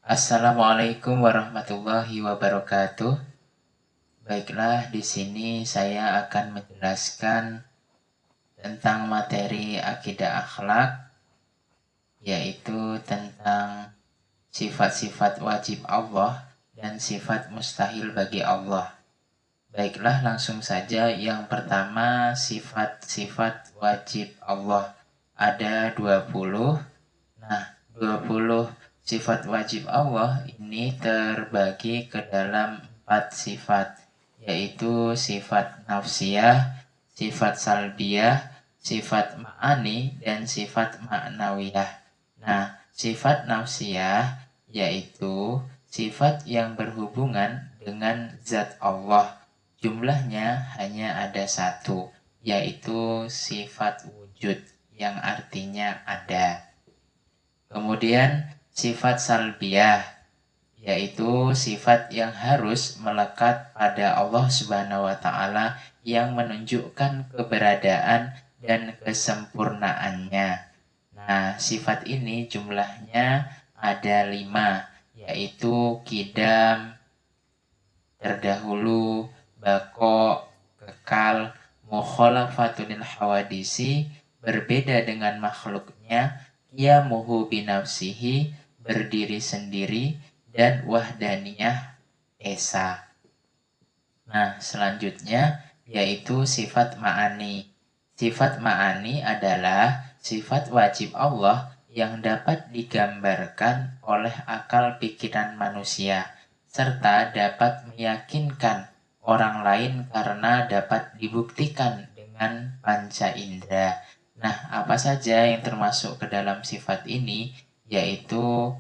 Assalamualaikum warahmatullahi wabarakatuh. Baiklah, di sini saya akan menjelaskan tentang materi akidah akhlak, yaitu tentang sifat-sifat wajib Allah dan sifat mustahil bagi Allah. Baiklah, langsung saja. Yang pertama, sifat-sifat wajib Allah. Ada 20. Nah, 20 sifat wajib Allah ini terbagi ke dalam 4 sifat, yaitu sifat nafsiyah, sifat salbiyah, sifat ma'ani, dan sifat ma'nawiyah. Nah, sifat nafsiyah yaitu sifat yang berhubungan dengan zat Allah. Jumlahnya hanya ada satu, yaitu sifat wujud, yang artinya ada. Kemudian sifat salbiyah, yaitu sifat yang harus melekat pada Allah Subhanahu wa Ta'ala, yang menunjukkan keberadaan dan kesempurnaannya. Nah, sifat ini jumlahnya ada 5, yaitu kidam, terdahulu, bako, kekal, mukhalafatul hawadisi, berbeda dengan makhluknya, qiyamuhu binafsihi, berdiri sendiri, dan wahdaniyah, esa. Nah, selanjutnya yaitu sifat ma'ani. Sifat ma'ani adalah sifat wajib Allah yang dapat digambarkan oleh akal pikiran manusia, serta dapat meyakinkan orang lain karena dapat dibuktikan dengan panca indera. Nah, apa saja yang termasuk ke dalam sifat ini? Yaitu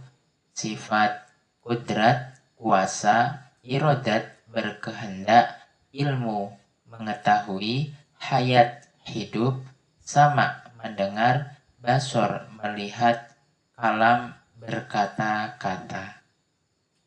sifat kudrat, kuasa, irodat, berkehendak, ilmu, mengetahui, hayat, hidup, sama, mendengar, basor, melihat, kalam, berkata-kata.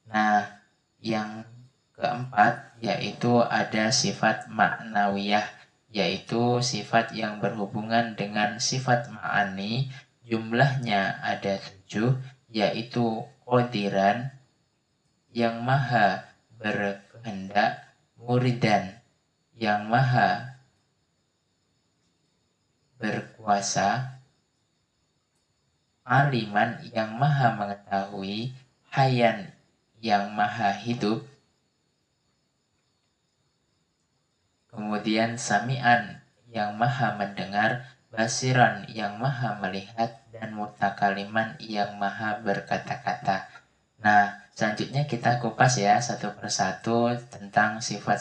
Nah, yang keempat yaitu ada sifat ma'nawiyah, yaitu sifat yang berhubungan dengan sifat ma'ani. Jumlahnya ada 7, yaitu qadiran, yang maha berkehendak, muridan, yang maha berkuasa, aliman, yang maha mengetahui, hayan, yang maha hidup, kemudian sami'an, yang maha mendengar, basiran, yang maha melihat, dan mutakaliman, yang maha berkata-kata. Nah, selanjutnya kita kupas ya satu persatu tentang sifat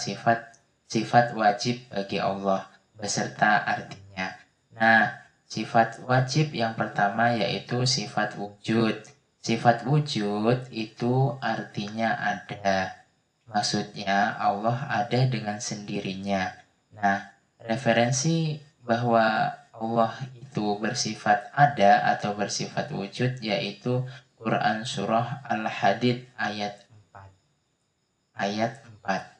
wajib bagi Allah beserta artinya. Nah, sifat wajib yang pertama yaitu sifat wujud. Sifat wujud itu artinya ada. Maksudnya Allah ada dengan sendirinya. Nah, referensi bahwa Allah itu bersifat ada atau bersifat wujud yaitu Quran Surah Al-Hadid ayat 4. Ayat 4.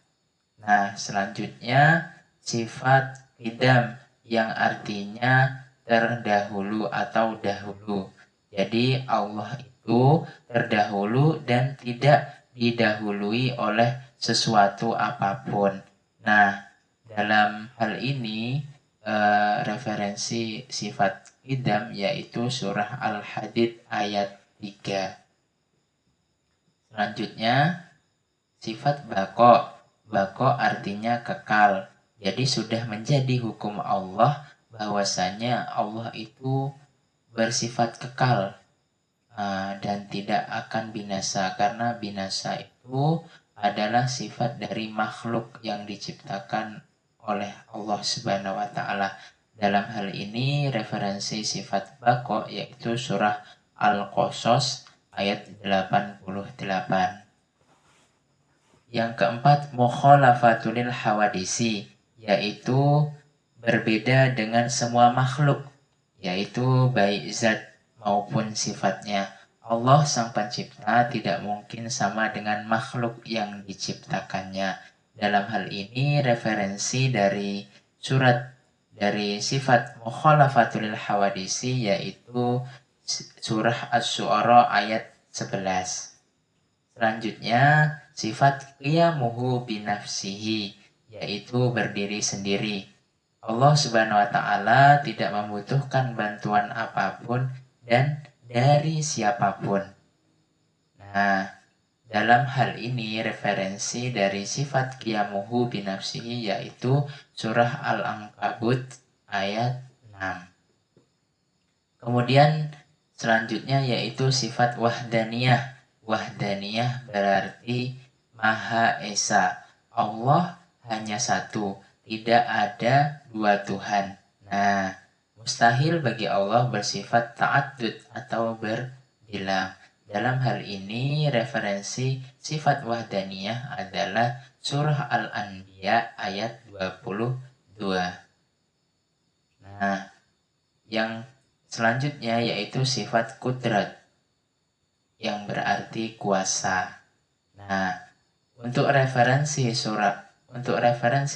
Nah, selanjutnya sifat qidam yang artinya terdahulu atau dahulu. Jadi Allah itu terdahulu dan tidak didahului oleh sesuatu apapun. Nah, dalam hal ini referensi sifat qidam yaitu surah Al-Hadid ayat 3. Selanjutnya sifat bako. Bako artinya kekal. Jadi sudah menjadi hukum Allah bahwasanya Allah itu bersifat kekal dan tidak akan binasa, karena binasa itu adalah sifat dari makhluk yang diciptakan oleh Allah Subhanahu wa Ta'ala. Dalam hal ini referensi sifat bako yaitu surah Al-Qasas ayat 88. Yang keempat, mukhalafatul hawadisi, yaitu berbeda dengan semua makhluk, yaitu baik zat maupun sifatnya. Allah sang pencipta tidak mungkin sama dengan makhluk yang diciptakannya. Dalam hal ini referensi dari surat dari sifat mukhalafatul hawadisi yaitu surah Asy-Syu'ara ayat 11. Selanjutnya sifat qiyamuhu binafsihi, yaitu berdiri sendiri. Allah Subhanahu wa Ta'ala tidak membutuhkan bantuan apapun dan dari siapapun. Nah, dalam hal ini referensi dari sifat qiyamuhu binafsihi yaitu surah Al-Ankabut ayat 6. Kemudian selanjutnya yaitu sifat wahdaniyah. Wahdaniyah berarti Maha Esa. Allah hanya satu, tidak ada dua Tuhan. Nah, mustahil bagi Allah bersifat ta'addud atau berbilang. Dalam hal ini referensi sifat wahdaniyah adalah surah Al-Anbiya ayat 22. Nah, yang selanjutnya yaitu sifat kudrat yang berarti kuasa. Nah, untuk referensi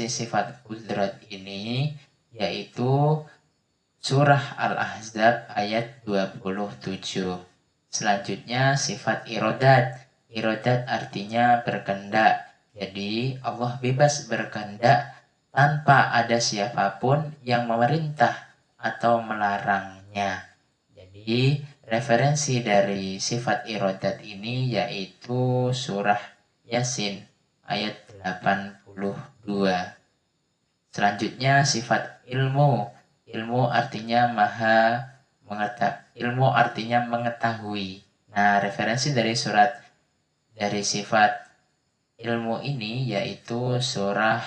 sifat kudrat ini yaitu surah Al-Ahzab ayat 27. Selanjutnya sifat irodat. Irodat artinya berkehendak. Jadi Allah bebas berkehendak tanpa ada siapapun yang memerintah atau melarangnya. Jadi referensi dari sifat irodat ini yaitu surah Yasin ayat 82. Selanjutnya sifat ilmu. Ilmu artinya ilmu artinya mengetahui. Nah, referensi dari sifat ilmu ini yaitu surah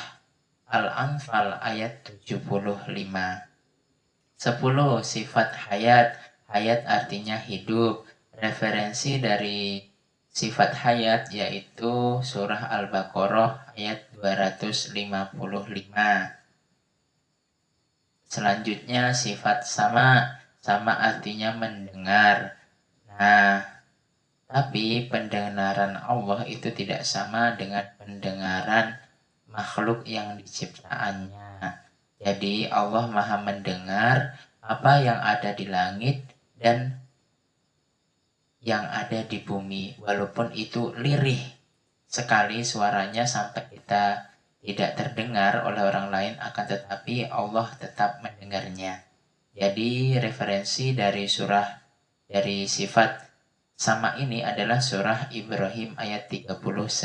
Al-Anfal ayat 75. 10. Sifat hayat. Hayat artinya hidup. Referensi dari sifat hayat yaitu surah Al-Baqarah ayat 255. Selanjutnya sifat sama. Sama artinya mendengar. Nah, tapi pendengaran Allah itu tidak sama dengan pendengaran makhluk yang diciptaannya. Jadi Allah Maha mendengar apa yang ada di langit dan yang ada di bumi, walaupun itu lirih sekali suaranya sampai kita tidak terdengar oleh orang lain, akan tetapi Allah tetap mendengarnya. Jadi referensi dari sifat sama ini adalah surah Ibrahim ayat 39.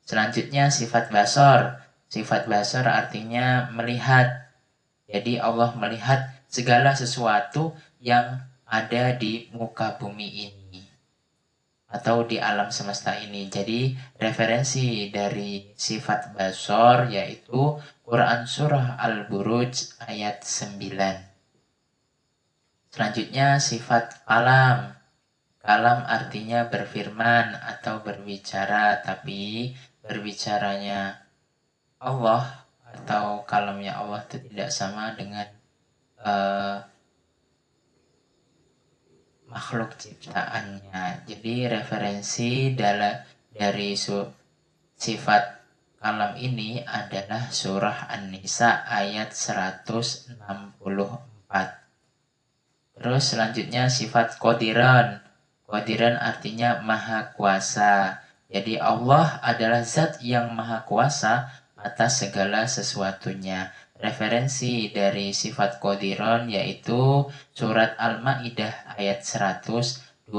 Selanjutnya sifat basor. Sifat basor artinya melihat. Jadi Allah melihat segala sesuatu yang ada di muka bumi ini atau di alam semesta ini. Jadi referensi dari sifat basor yaitu Quran surah Al-Buruj ayat 9. Selanjutnya sifat kalam. Kalam artinya berfirman atau berbicara, tapi berbicaranya Allah atau kalamnya Allah itu tidak sama dengan makhluk ciptaannya. Jadi referensi dari sifat kalam ini adalah surah An-Nisa ayat 164. Terus selanjutnya sifat qadiran. Qadiran artinya maha kuasa. Jadi Allah adalah zat yang maha kuasa atas segala sesuatunya. Referensi dari sifat qadiran yaitu surat Al-Maidah ayat 120.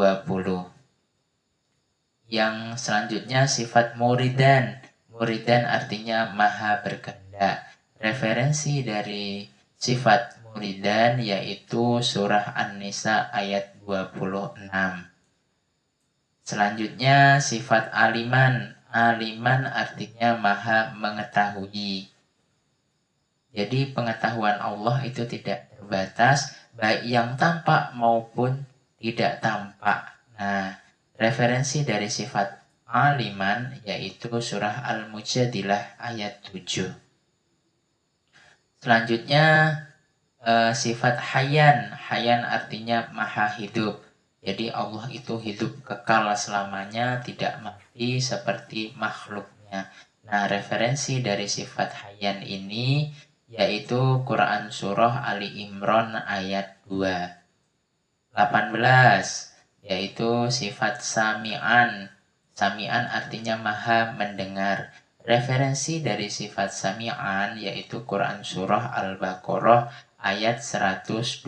Yang selanjutnya sifat muridan. Muridan artinya maha berkehendak. Referensi dari sifat muridan yaitu surah An-Nisa ayat 26. Selanjutnya sifat aliman. Aliman artinya maha mengetahui. Jadi pengetahuan Allah itu tidak terbatas, baik yang tampak maupun tidak tampak. Nah, referensi dari sifat aliman yaitu surah Al-Mujadilah ayat 7. Selanjutnya sifat hayan. Hayan artinya maha hidup. Jadi Allah itu hidup kekal selamanya, tidak mati seperti makhluknya. Nah, referensi dari sifat hayan ini yaitu Quran surah Ali Imran ayat 2. 18 yaitu sifat sami'an. Sami'an artinya maha mendengar. Referensi dari sifat sami'an yaitu Quran Surah Al-Baqarah ayat 127.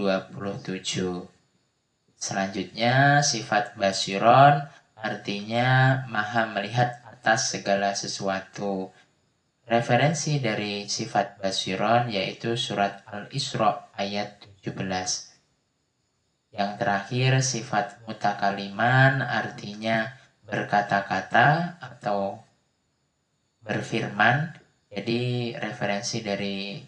Selanjutnya sifat basiron artinya maha melihat atas segala sesuatu. Referensi dari sifat basiron yaitu surat Al-Isra ayat 17. Yang terakhir sifat mutakaliman artinya berkata-kata atau berfirman. Jadi referensi dari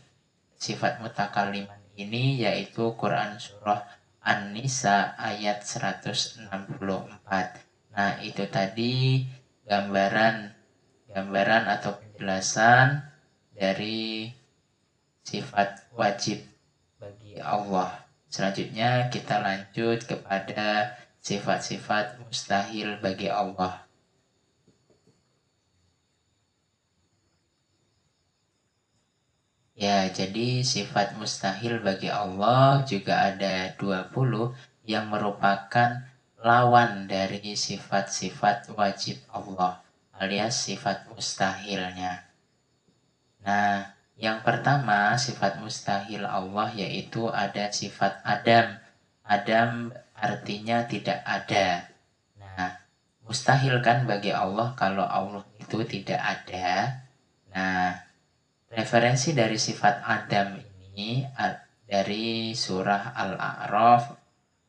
sifat mutakaliman ini yaitu Quran surah An-Nisa ayat 164. Nah, itu tadi gambaran atau penjelasan dari sifat wajib bagi Allah. Selanjutnya kita lanjut kepada sifat-sifat mustahil bagi Allah. Ya, jadi sifat mustahil bagi Allah juga ada 20 yang merupakan lawan dari sifat-sifat wajib Allah alias sifat mustahilnya. Nah, yang pertama sifat mustahil Allah yaitu ada sifat Adam. Adam artinya tidak ada. Nah, mustahil kan bagi Allah kalau Allah itu tidak ada. Nah, referensi dari sifat Adam ini dari surah Al-A'raf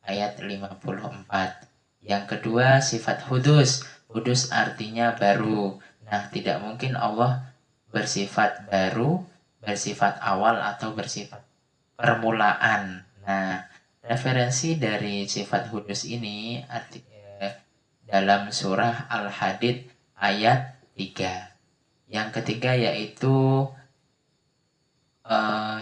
ayat 54. Yang kedua sifat hudus. Hudus artinya baru. Nah, tidak mungkin Allah bersifat baru, bersifat awal atau bersifat permulaan. Nah, referensi dari sifat hudus ini dalam surah Al-Hadid ayat 3. Yang ketiga yaitu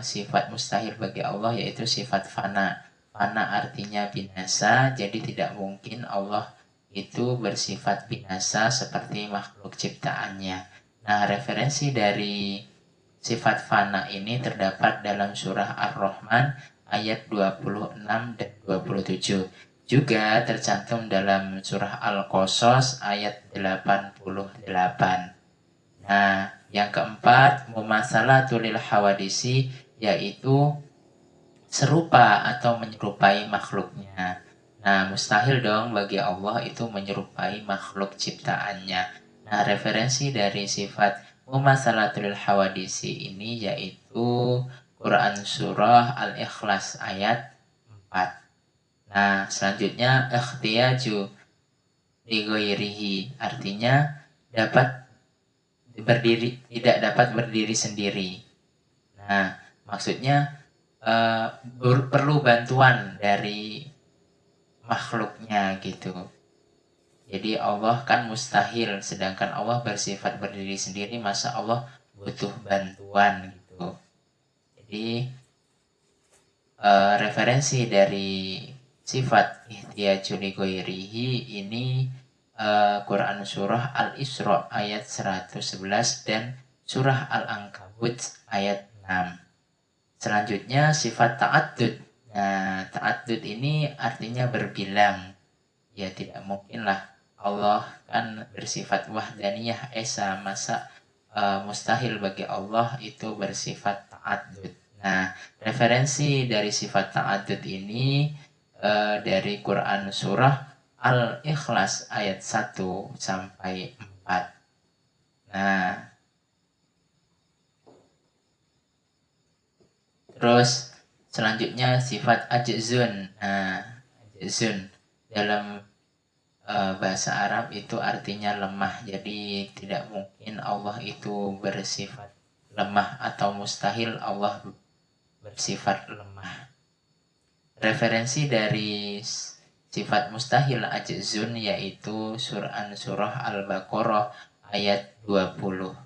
sifat mustahil bagi Allah yaitu sifat fana. Fana artinya binasa, jadi tidak mungkin Allah itu bersifat binasa seperti makhluk ciptaannya. Nah, referensi dari sifat fana ini terdapat dalam surah Ar-Rahman ayat 26 dan 27. Juga tercantum dalam surah Al-Qasas ayat 88. Nah, yang keempat, mumasalatul lil hawadisi yaitu serupa atau menyerupai makhluknya. Nah, mustahil dong bagi Allah itu menyerupai makhluk ciptaannya. Nah, referensi dari sifat mumasalatul hawadisi ini yaitu Quran surah Al-Ikhlas ayat 4. Nah, selanjutnya ikhtiyaju lighairihi artinya tidak dapat berdiri sendiri. Nah, maksudnya perlu bantuan dari makhluknya gitu. Jadi Allah kan mustahil, sedangkan Allah bersifat berdiri sendiri, masa Allah butuh bantuan gitu. Jadi referensi dari sifat ihtiyaju li ghairihi ini Quran surah Al-Isra ayat 111 dan surah Al-Ankabut ayat 6. Selanjutnya sifat ta'addud. Nah, ta'addud ini artinya berbilang. Ya tidak mungkinlah Allah kan bersifat wahdaniyah esa, masa mustahil bagi Allah itu bersifat ta'addud. Nah, referensi dari sifat ta'addud ini dari Quran surah Al-Ikhlas ayat 1 sampai 4. Nah, terus selanjutnya sifat ajzun. Nah, ajzun dalam bahasa Arab itu artinya lemah. Jadi tidak mungkin Allah itu bersifat lemah atau mustahil Allah bersifat lemah. Referensi dari sifat mustahil ajzun yaitu surah Al-Baqarah ayat 20.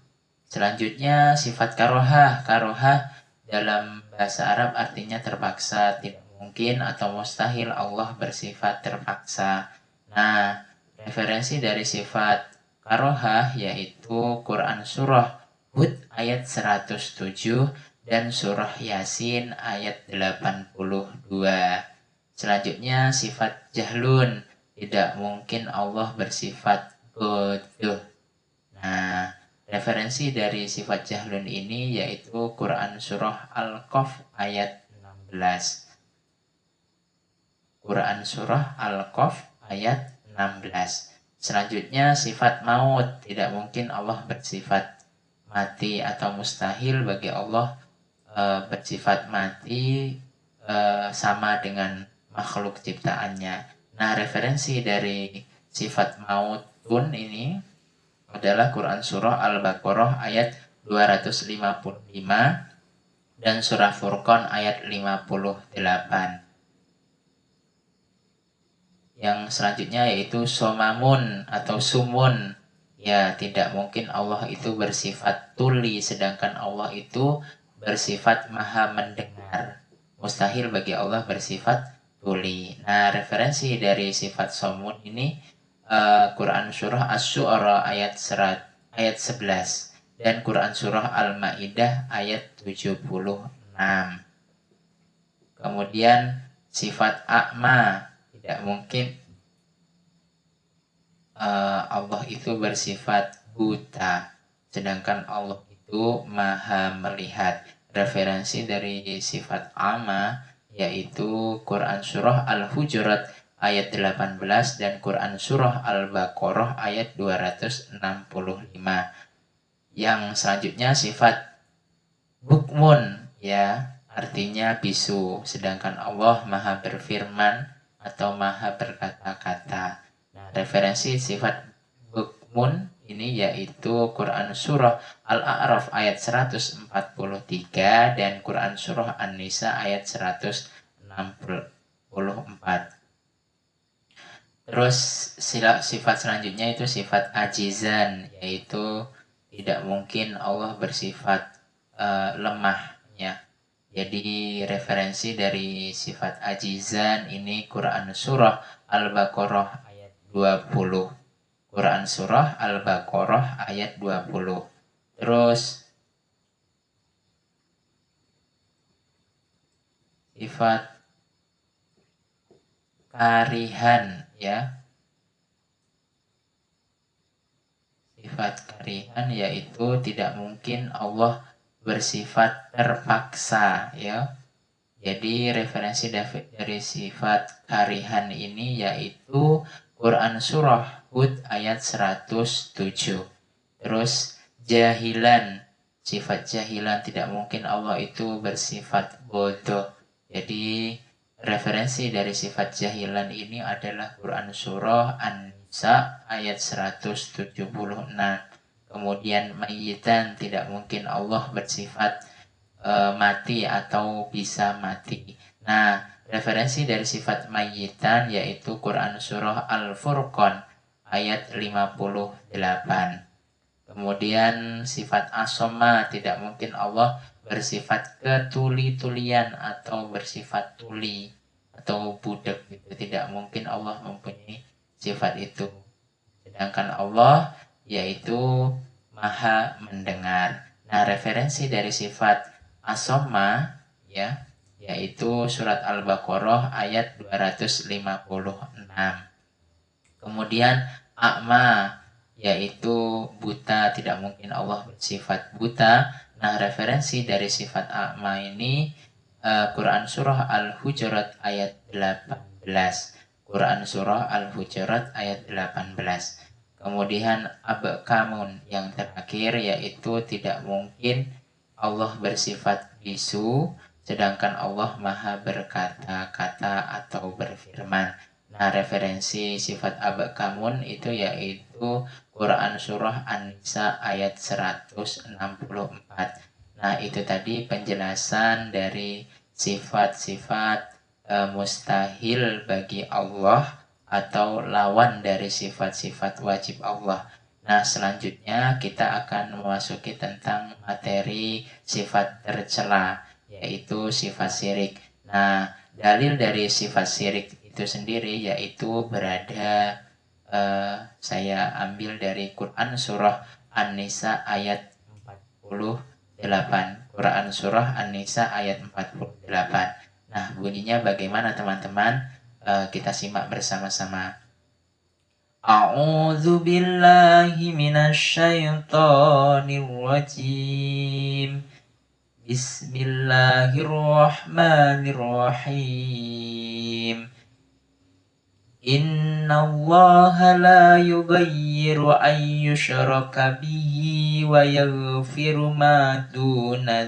Selanjutnya sifat karohah. Karohah dalam bahasa Arab artinya terpaksa, tidak mungkin atau mustahil Allah bersifat terpaksa. Nah, referensi dari sifat karohah yaitu Quran surah Hud ayat 107 dan surah Yasin ayat 82. Selanjutnya sifat jahlun. Tidak mungkin Allah bersifat bodoh. Nah, referensi dari sifat jahlun ini yaitu Quran surah Al-Qaf ayat 16. Quran surah Al-Qaf ayat 16. Selanjutnya sifat maut. Tidak mungkin Allah bersifat mati atau mustahil bagi Allah bersifat mati sama dengan makhluk ciptaannya. Nah, referensi dari sifat maut pun ini adalah Quran surah Al-Baqarah ayat 255 dan surah Furqan ayat 58. Yang selanjutnya yaitu somamun atau sumun. Ya, tidak mungkin Allah itu bersifat tuli, sedangkan Allah itu bersifat maha mendengar. Mustahil bagi Allah bersifat tuli. Nah, referensi dari sifat somun ini Quran surah Asy-Syu'ara ayat 11 dan Quran surah Al-Maidah ayat 76. Kemudian sifat a'ma, tidak mungkin Allah itu bersifat buta, sedangkan Allah itu maha melihat. Referensi dari sifat a'ma yaitu Quran surah Al-Hujurat ayat 18 dan Quran surah Al-Baqarah ayat 265. Yang selanjutnya sifat bukmun, ya, artinya bisu, sedangkan Allah maha berfirman atau maha berkata-kata. Nah, referensi sifat bukmun ini yaitu Quran surah Al-A'raf ayat 143 dan Quran surah An-Nisa ayat 164. Terus sifat selanjutnya itu sifat ajizan, yaitu tidak mungkin Allah bersifat lemah, ya. Jadi referensi dari sifat ajizan ini Quran surah Al-Baqarah ayat 20. Quran surah Al-Baqarah ayat 20. Terus sifat karihan, ya. Sifat karihan yaitu tidak mungkin Allah bersifat terpaksa, ya. Jadi referensi dari sifat karihan ini yaitu Quran surah Hud ayat 107. Terus jahilan, sifat jahilan tidak mungkin Allah itu bersifat bodoh. Jadi referensi dari sifat jahilan ini adalah Quran surah An-Nisa ayat 176. Kemudian mayyitan, tidak mungkin Allah bersifat mati atau bisa mati. Nah, referensi dari sifat mayyitan yaitu Quran surah Al-Furqan ayat 58. Kemudian sifat asoma, tidak mungkin Allah bersifat ketuli-tulian atau bersifat tuli atau budak gitu. Tidak mungkin Allah mempunyai sifat itu. Sedangkan Allah yaitu maha mendengar. Nah, referensi dari sifat asoma, ya, yaitu surat Al-Baqarah ayat 256. Kemudian a'ma, yaitu buta, tidak mungkin Allah bersifat buta. Nah, referensi dari sifat a'ma ini Quran surah Al-Hujurat ayat 18. Quran surah Al-Hujurat ayat 18. Kemudian abkamun, yang terakhir yaitu tidak mungkin Allah bersifat bisu, sedangkan Allah maha berkata-kata atau berfirman. Nah, referensi sifat abkamun itu yaitu Quran surah An-Nisa ayat 164. Nah, itu tadi penjelasan dari sifat-sifat mustahil bagi Allah atau lawan dari sifat-sifat wajib Allah. Nah, selanjutnya kita akan memasuki tentang materi sifat tercela, yaitu sifat syirik. Nah, dalil dari sifat syirik itu sendiri yaitu berada saya ambil dari Quran surah An-Nisa ayat 48. Quran surah An-Nisa ayat 48. Nah, bunyinya bagaimana teman-teman? Kita simak bersama-sama. A'udzu billahi minasyaitonir rajim. Bismillahirrahmanirrahim. Innallaha la yughayyiru an yushraka bihi wa yaghfiru ma duna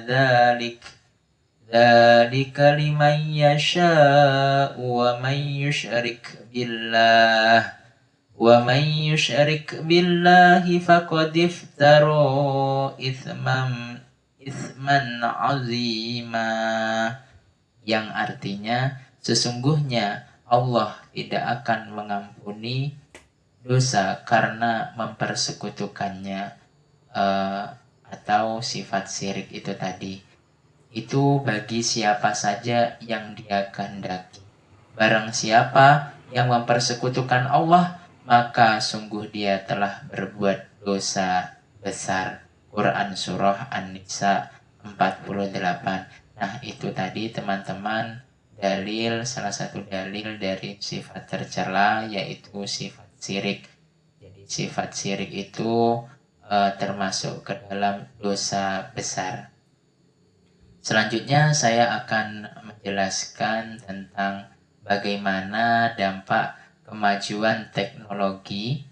dzalika liman yasha'u wa man yusyrik billahi faqad iftara itsman azima, yang artinya sesungguhnya Allah tidak akan mengampuni dosa karena mempersekutukannya, atau sifat syirik itu tadi. Itu bagi siapa saja yang dia kehendaki. Barang siapa yang mempersekutukan Allah, maka sungguh dia telah berbuat dosa besar. Quran Surah An-Nisa 48. Nah itu tadi teman-teman salah satu dalil dari sifat tercela, yaitu sifat syirik. Jadi sifat syirik itu termasuk ke dalam dosa besar. Selanjutnya saya akan menjelaskan tentang bagaimana dampak kemajuan teknologi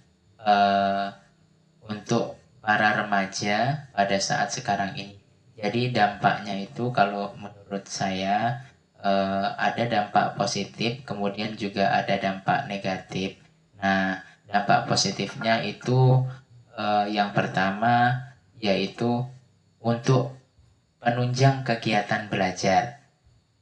untuk para remaja pada saat sekarang ini. Jadi dampaknya itu kalau menurut saya ada dampak positif, kemudian juga ada dampak negatif. Nah, dampak positifnya itu yang pertama yaitu untuk penunjang kegiatan belajar,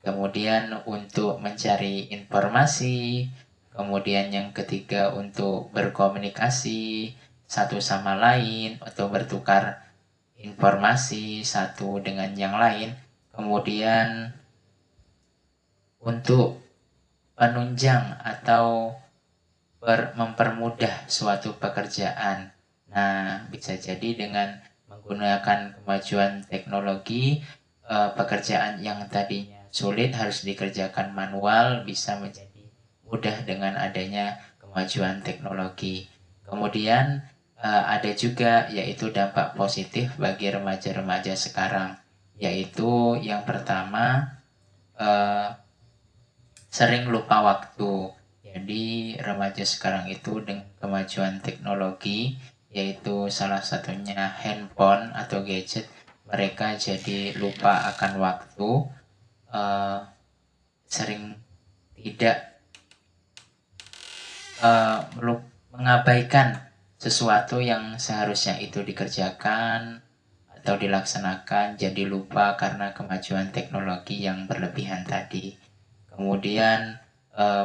kemudian untuk mencari informasi, kemudian yang ketiga untuk berkomunikasi satu sama lain, atau bertukar informasi satu dengan yang lain, kemudian untuk penunjang atau mempermudah suatu pekerjaan. Nah, bisa jadi dengan menggunakan kemajuan teknologi, pekerjaan yang tadinya sulit harus dikerjakan manual bisa menjadi mudah dengan adanya kemajuan teknologi. Kemudian ada juga yaitu dampak positif bagi remaja-remaja sekarang, yaitu yang pertama sering lupa waktu. Jadi remaja sekarang itu dengan kemajuan teknologi, yaitu salah satunya handphone atau gadget, mereka jadi lupa akan waktu, sering tidak mengabaikan sesuatu yang seharusnya itu dikerjakan atau dilaksanakan, jadi lupa karena kemajuan teknologi yang berlebihan tadi. Kemudian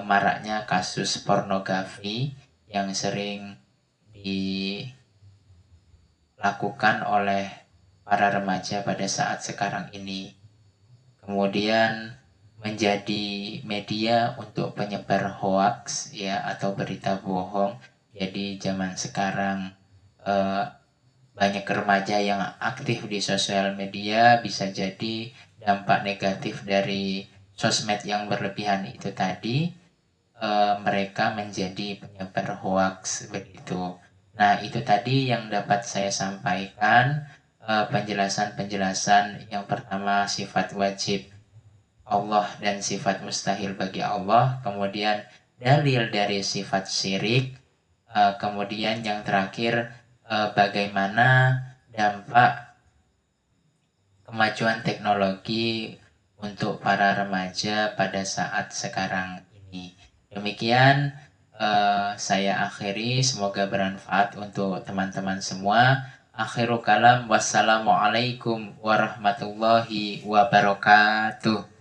maraknya kasus pornografi yang sering dilakukan oleh para remaja pada saat sekarang ini. Kemudian menjadi media untuk penyebar hoaks ya, atau berita bohong. Jadi zaman sekarang banyak remaja yang aktif di sosial media, bisa jadi dampak negatif dari sosmed yang berlebihan itu tadi, mereka menjadi penyebar hoaks begitu. Nah itu tadi yang dapat saya sampaikan, penjelasan-penjelasan. Yang pertama sifat wajib Allah dan sifat mustahil bagi Allah, kemudian dalil dari sifat syirik, kemudian yang terakhir bagaimana dampak kemajuan teknologi untuk para remaja pada saat sekarang ini. Demikian saya akhiri, semoga bermanfaat untuk teman-teman semua. Akhirul kalam, wassalamualaikum warahmatullahi wabarakatuh.